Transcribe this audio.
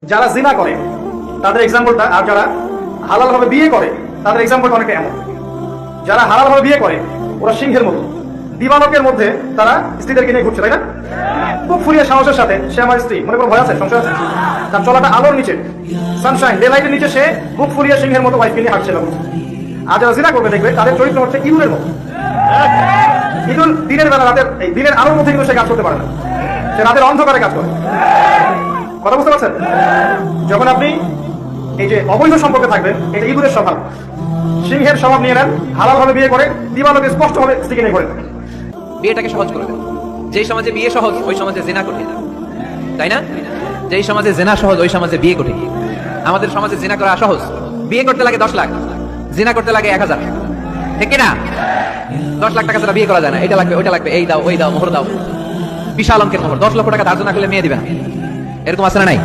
যারা জিনা করে তাদের এক্সাম্পলটা, আর যারা হালাল ভাবে বিয়ে করে তাদের এক্সাম্পলটা অনেকটা এমন। যারা হালাল ভাবে বিয়ে করে ওরা সিংহের মতো, দিবালকের মধ্যে তারা স্ত্রীদেরকে নিয়ে ঘুরছে, তাই না? খুব ফুরিয়ে সাহসের সাথে সে আমার স্ত্রী, মনে কোনো ভয় আছে? সংশয় আছে? তার চলাটা আলোর নিচে, সানশাইন ডে লাইটের নিচে, সে বুক ফুরিয়ে সিংহের মতো ওয়াইফকে নিয়ে হাঁটছিল। আর যারা জিনা করবে দেখবে তাদের চরিত্র হচ্ছে ইঁদুরের মতো। ইঁদুর দিনের বেলা, রাতের এই দিনের আলোর মধ্যে কিন্তু সে কাজ করতে পারে না, সে রাতের অন্ধকারে কাজ করে। কথা বুঝতে পারছেন? যখন আপনি এই যে অবৈধ সম্পর্কে থাকবেন, এটা ইঁদুরের স্বভাব। সিংহের স্বভাব নিয়ে নেন, হালাল ভাবে বিয়ে করে দিবালোকে স্পষ্ট ভাবে স্ত্রীকে নিয়ে করেন। বিয়েটাকে সহজ করে দেন। যেই সমাজে বিয়ে সহজ ওই সমাজে জেনা কঠিন, তাই না? যেই সমাজে জেনা সহজ ওই সমাজে বিয়ে কঠিন। আমাদের সমাজে জেনা করা সহজ, বিয়ে করতে লাগে 10 লাখ, জেনা করতে লাগে 1000, ঠিক না? 10 লাখ টাকা ছাড়া বিয়ে করা যায় না। এটা লাগবে, ওইটা লাগবে, এই দাও, ওই দাও, মোহর দাও, বিশাল অঙ্কের মোহর। 10 লক্ষ টাকা ধার্য না করলে মেয়ে দিবে না, এরকম আছে না নাই?